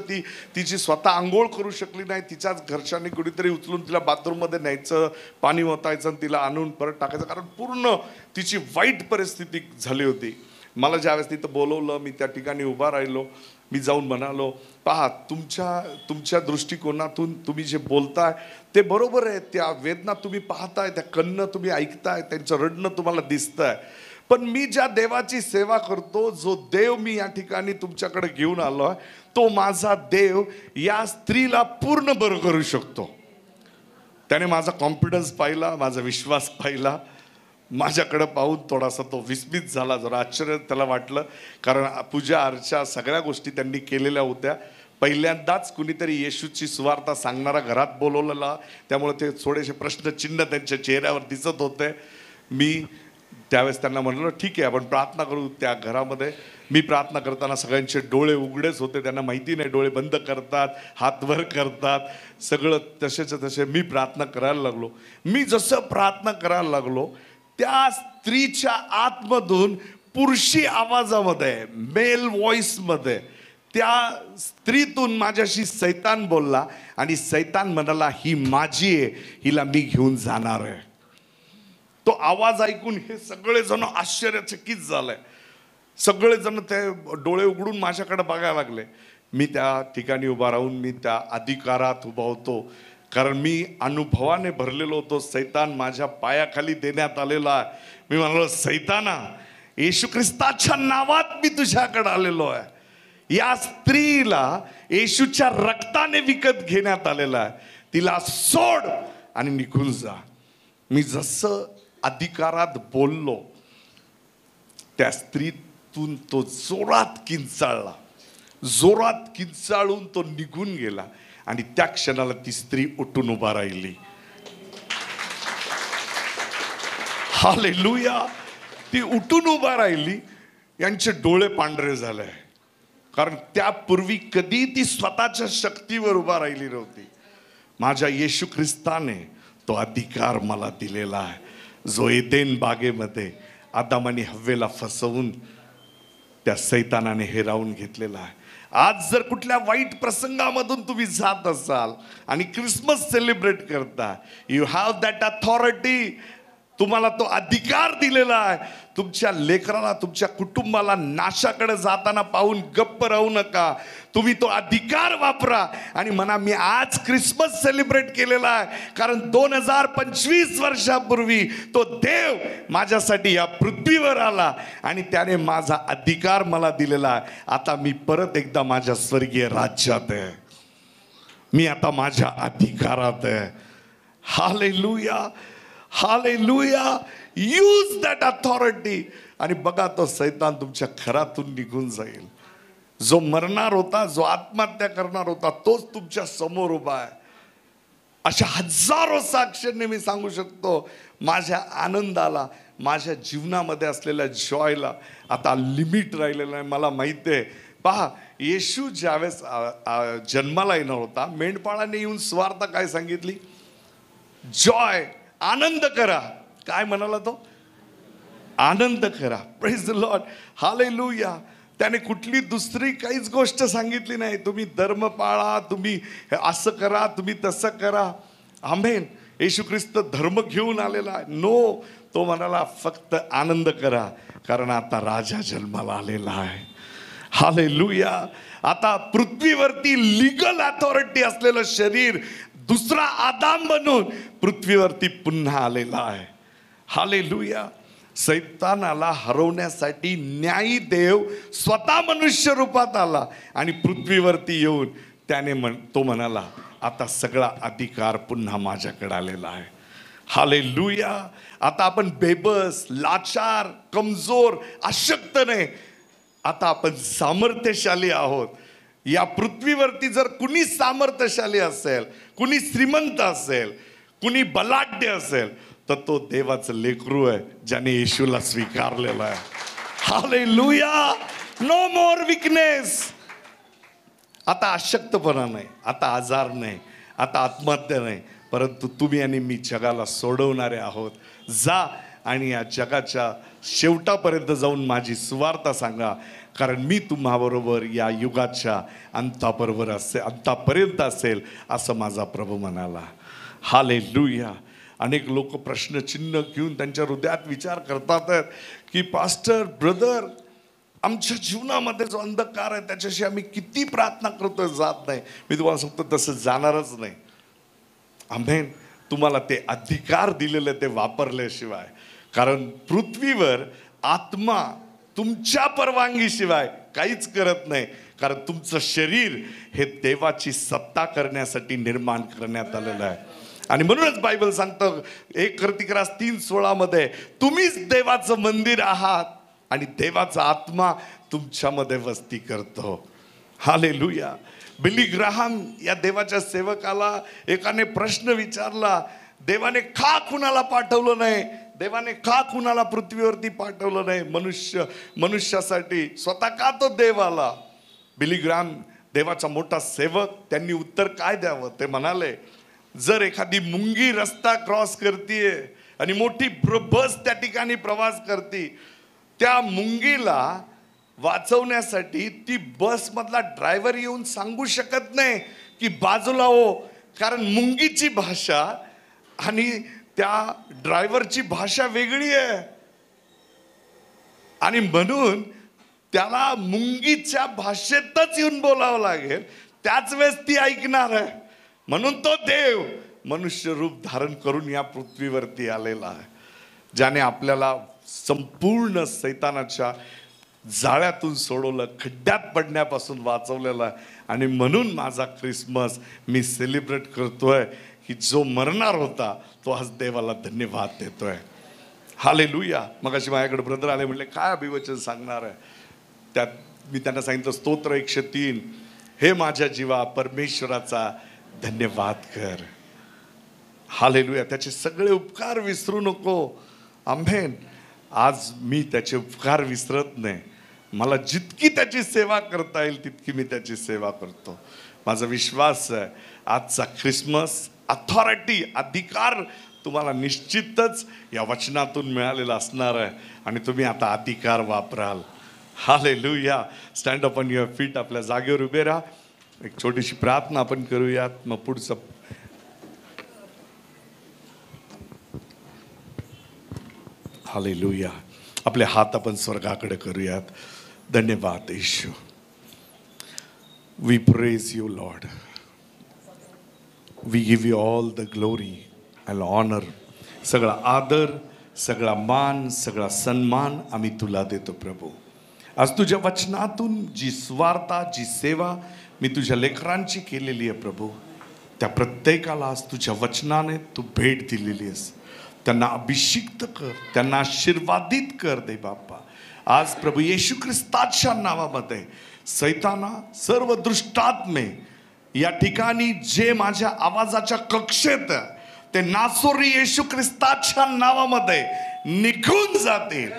तिची स्वतः आंघोळ करू शकली नाही. तिच्याच घरच्यांनी कुठेतरी उचलून तिला बाथरूममध्ये न्यायचं, पाणी ओतायचं आणि तिला आणून परत टाकायचं, कारण पूर्ण तिची वाईट परिस्थिती झाली होती. मला ज्यावेळेस तिथं बोलवलं, मी त्या ठिकाणी उभा राहिलो. मी जाऊन म्हणालो, पहा तुमच्या दृष्टिकोनातून तुम्ही जे बोलताय ते बरोबर आहे, त्या वेदना तुम्ही पाहताय, त्या कन्नं तुम्ही ऐकताय, त्यांचं रडणं तुम्हाला दिसतंय, पण मी ज्या देवाची सेवा करतो, जो देव मी या ठिकाणी तुमच्याकडे घेऊन आलोय, तो माझा देव या स्त्रीला पूर्ण बरं करू शकतो. त्याने माझा कॉन्फिडन्स पाहिला, माझा विश्वास पाहिला. माझ्याकडे पाहून थोडासा तो विस्मित झाला, जरा आश्चर्य त्याला वाटलं. कारण पूजा अर्चा सगळ्या गोष्टी त्यांनी केलेल्या होत्या. पहिल्यांदाच कुणीतरी येशूची सुवार्ता सांगणारा घरात बोलवलेला, त्यामुळे ते थोडेसे प्रश्नचिन्ह त्यांच्या चेहऱ्यावर दिसत होते. मी त्यावेळेस त्यांना म्हणलं ठीक आहे आपण प्रार्थना करू. त्या घरामध्ये मी प्रार्थना करताना सगळ्यांचे डोळे उघडेच होते. त्यांना माहिती नाही, डोळे बंद करतात, हात वर करतात, सगळं तसेच्या तसे मी प्रार्थना करायला लागलो. मी जसं प्रार्थना करायला लागलो, त्या स्त्रीच्या आतमधून पुरुषी आवाजामध्ये, मेल व्हॉइसमध्ये त्या स्त्रीतून माझ्याशी सैतान बोलला आणि सैतान म्हणाला ही माझी आहे, हिला मी घेऊन जाणार आहे. तो आवाज ऐकून हे सगळेजण आश्चर्यचकित झाले. सगळेजण ते डोळे उघडून माझ्याकडे बघायला लागले. मी त्या ठिकाणी उभा राहून मी त्या अधिकारात उभा होतो, कारण मी अनुभवाने भरलेलो होतो. सैतान माझ्या पायाखाली देण्यात आलेला आहे. मी म्हणालो, सैताना, येशू ख्रिस्ताच्या नावात मी तुझ्याकडे आलेलो आहे. या स्त्रीला येशूच्या रक्ताने विकत घेण्यात आलेला आहे, तिला सोड आणि निघून जा. मी जसं अधिकारात बोललो, त्या स्त्रीतून तो जोरात किंचाळला. जोरात किंचाळून तो निघून गेला आणि त्या क्षणाला ती स्त्री उठून उभा राहिली. हालेलुया. ती उठून उभा राहिली. यांचे डोळे पांढरे झाले, कारण त्यापूर्वी कधी ती स्वतःच्या शक्तीवर उभा राहिली नव्हती. माझ्या येशू ख्रिस्ताने तो अधिकार मला दिलेला आहे, जो एदेन बागेमध्ये आदामाने हव्वेला फसवून त्या सैतानाने हिरावून घेतलेला आहे. आज जर कुठल्या वाईट प्रसंगामधून तुम्ही जात असाल आणि क्रिसमस सेलिब्रेट करता, यू हॅव दॅट अथॉरिटी. तुम्हाला तो अधिकार दिलेला आहे. तुमच्या लेकराला, तुमच्या कुटुंबाला नाशाकडे जाताना पाहून गप्प राहू नका. तुम्ही तो अधिकार वापरा आणि म्हणा, मी आज क्रिसमस सेलिब्रेट केलेला आहे, कारण 2025 वर्षापूर्वी तो देव माझ्यासाठी या पृथ्वीवर आला आणि त्याने माझा अधिकार मला दिलेला आहे. आता मी परत एकदा माझ्या स्वर्गीय राज्यात आहे. मी आता माझ्या अधिकारात आहे. Hallelujah, hallelujah. Use that authority. आणि बघा, तो सैतान तुमच्या घरातून निघून जाईल. जो मरणार होता, जो आत्महत्या करणार होता, तोच तुमच्या समोर उभा आहे. अशा हजारो साक्षींनी मी सांगू शकतो. माझ्या आनंदाला, माझ्या जीवनामध्ये असलेल्या जॉयला आता लिमिट राहिलेलं नाही. मला माहिती आहे, पहा, येशू ज्यावेळेस जन्माला येणार होता, मेंढपाळाने येऊन स्वार्थ काय सांगितली? जॉय, आनंद करा. काय म्हणाला तो? आनंद करा. Praise the Lord, hallelujah. त्याने कुठली दुसरी काहीच गोष्ट सांगितली नाही. तुम्ही धर्म पाळा, तुम्ही असं करा, तुम्ही तसं करा. आमेन. येशू ख्रिस्त धर्म घेऊन आलेला आहे? नो. तो म्हणाला फक्त आनंद करा, कारण आता राजा जन्माला आलेला आहे. हालेलुया. आता पृथ्वीवरती लीगल अथॉरिटी असलेलं शरीर दुसरा आदाम बनून पृथ्वीवरती पुन्हा आलेला आहे. हालेलुया. सैतानाला हरवण्यासाठी न्यायी देव स्वतः मनुष्य रूपात आला आणि पृथ्वीवरती येऊन त्याने तो म्हणाला, आता सगळा अधिकार पुन्हा माझ्याकडे आलेला आहे. हालेलुया. आता आपण बेबस, लाचार, कमजोर, अशक्त नाही, आता आपण सामर्थ्यशाली आहोत. या पृथ्वीवरती जर कुणी सामर्थ्यशाली असेल, कुणी श्रीमंत असेल, कुणी बलाढ्य असेल, तर तो देवाचं लेकरू आहे, ज्याने येशूला स्वीकारलेला आहे. हालेलुया. नो मोर विकनेस. आता अशक्तपणा नाही, आता आजार नाही, आता आत्महत्या नाही, परंतु तुम्ही आणि मी जगाला सोडवणारे आहोत. जा आणि या जगाच्या शेवटापर्यंत जाऊन माझी सुवार्ता सांगा, कारण मी तुम्हाबरोबर या युगाच्या अंतापर्यंत असेल, असं माझा प्रभू म्हणाला. हालेलुया. अनेक लोक प्रश्नचिन्ह घेऊन त्यांच्या हृदयात विचार करतात की पास्टर, ब्रदर, आमच्या जीवनामध्ये जो अंधकार आहे त्याच्याशी आम्ही किती प्रार्थना करतोय, जात नाही. मी तुम्हाला सांगतो, तसं जाणारच नाही. आमेन. तुम्हाला ते अधिकार दिलेले ते वापरल्याशिवाय, कारण पृथ्वीवर आत्मा तुमच्या परवानगीशिवाय काहीच करत नाही, कारण तुमचं शरीर हे देवाची सत्ता करण्यासाठी निर्माण करण्यात आलेलं आहे. आणि म्हणूनच बायबल सांगतं 1 कोरिन्थियस 3:16 मध्ये, तुम्हीच देवाचं मंदिर आहात आणि देवाचा आत्मा तुमच्यामध्ये वस्ती करतो. हालेलुया. बिली ग्राहम या देवाच्या सेवकाला एकाने प्रश्न विचारला, देवाने का कुणाला पाठवलं नाही? देवाने का कुणाला पृथ्वीवरती पाठवलं नाही? मनुष्यासाठी स्वतः का तो देव आला? बिली ग्राहम देवाचा मोठा सेवक, त्यांनी उत्तर काय द्यावं? ते म्हणाले, जर एखादी मुंगी रस्ता क्रॉस करतीये आणि मोठी बस त्या ठिकाणी प्रवास करते, त्या मुंगीला वाचवण्यासाठी ती बस मधला ड्रायव्हर येऊन सांगू शकत नाही की बाजूला हो, कारण मुंगीची भाषा आणि त्या ड्रायव्हरची भाषा वेगळी आहे. आणि म्हणून त्याला मुंगीच्या भाषेतच येऊन बोलावं लागेल, त्याच वेळेस ती ऐकणार आहे. म्हणून तो देव मनुष्य रूप धारण करून या पृथ्वीवरती आलेला आहे, ज्याने आपल्याला संपूर्ण सैतानाच्या जाळ्यातून सोडवलं, खड्ड्यात पडण्यापासून वाचवलेलं आहे. आणि म्हणून माझा ख्रिसमस मी सेलिब्रेट करतोय की जो मरणार होता तो आज देवाला धन्यवाद देतोय. हालेलुया. मगाशी माझ्याकडे ब्रदर आले, म्हणले काय अभिवचन सांगणार आहे? त्यात मी त्यांना सांगितलं स्तोत्र 103, हे माझ्या जीवा परमेश्वराचा धन्यवाद कर. हालेलुया. त्याचे सगळे उपकार विसरू नको. आमेन. आज मी त्याचे उपकार विसरत नाही. मला जितकी त्याची सेवा करता येईल तितकी मी त्याची सेवा करतो. माझा विश्वास आहे आजचा ख्रिसमस अथॉरिटी, अधिकार तुम्हाला निश्चितच या वचनातून मिळालेला असणार आहे आणि तुम्ही आता अधिकार वापराल. Hallelujah. Stand up on your feet. आपल्या जागेवर उभे राहा. एक छोटीशी प्रार्थना आपण करूयात, मग पुढचं. हालेलुया. आपले हात आपण स्वर्गाकडे करूयात. धन्यवाद Yeshu. We praise you Lord. We give you all the glory and honour. सगळा आदर, सगळा मान, सगळा सन्मान आम्ही तुला देतो प्रभू. आज तुझ्या वचनातून जी स्वार्था, जी सेवा मी तुझ्या लेकरांची केलेली आहे प्रभू, त्या प्रत्येकाला आज तुझ्या वचनाने तू भेट दिलेली आहेस. त्यांना अभिषिक्त कर, त्यांना आशीर्वादित कर दे बाप्पा. आज प्रभू येशू ख्रिस्ताच्या नावामध्ये सैताना, सर्व दुष्टात्मे या ठिकाणी जे माझ्या आवाजाच्या कक्षेत ते नासोरी येशू ख्रिस्ताच्या नावामध्ये निघून जातील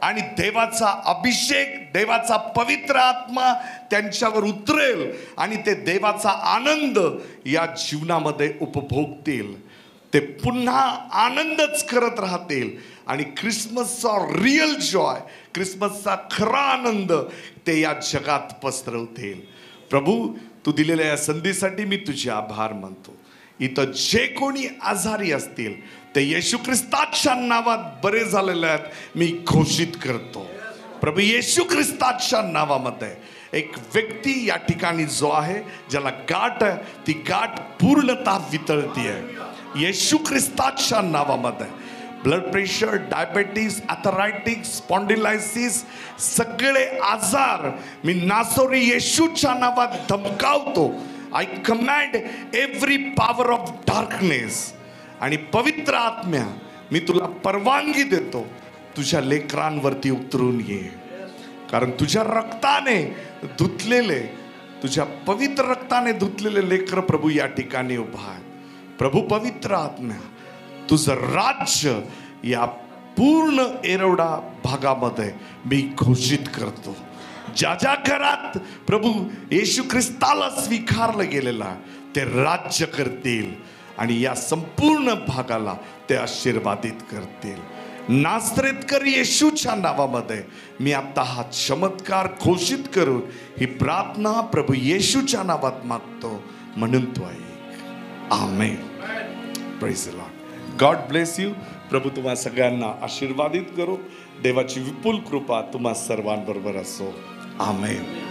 आणि देवाचा अभिषेक, देवाचा पवित्र आत्मा त्यांच्यावर उतरेल आणि ते देवाचा आनंद या जीवनामध्ये उपभोगतील. ते पुन्हा आनंदच करत राहतील आणि ख्रिसमसचा रिअल जॉय, ख्रिसमसचा खरा आनंद ते या जगात पसरवतील. प्रभू, तू दिलेल्या या संधीसाठी मी तुझे आभार मानतो. इथं जे कोणी आजारी असतील ते येशू ख्रिस्ताच्या नावात बरे झालेले आहेत, मी घोषित करतो. प्रभू येशू ख्रिस्ताच्या नावामध्ये एक व्यक्ती या ठिकाणी जो आहे, ज्याला गाठ आहे, ती गाठ पूर्णतः वितळती आहे येशू ख्रिस्ताच्या नावामध्ये. Blood pressure, diabetes, arthritis, spondylosis, सगळे आजार मी नासोरी येशूच्या नावात धमकावतो. I command every power of darkness. आणि पवित्र आत्म्या, मी तुला परवानगी देतो, तुझ्या लेकरांवरती उतरून ये. कारण तुझ्या रक्ताने धुतलेले, तुझ्या पवित्र रक्ताने धुतलेले लेकर प्रभू या ठिकाणी उभा आहेत. प्रभू पवित्र आत्म्या, तुझं राज्य या पूर्ण एरवडा भागामध्ये मी घोषित करतो. ज्या ज्या घरात प्रभू येशू ख्रिस्ताला स्वीकारलं गेलेला ते राज्य करतील आणि या संपूर्ण भागाला ते आशीर्वादित करतील. नासरेतकर येशूच्या नावामध्ये मी आता हा चमत्कार घोषित करून ही प्रार्थना प्रभू येशूच्या नावात मागतो, म्हणून तो ऐक. Amen. Praise the Lord. God bless you. प्रभू तुम्हा सगळ्यांना आशीर्वादित करो. देवाची विपुल कृपा तुम्हा सर्वांबरोबर असो. आमेन.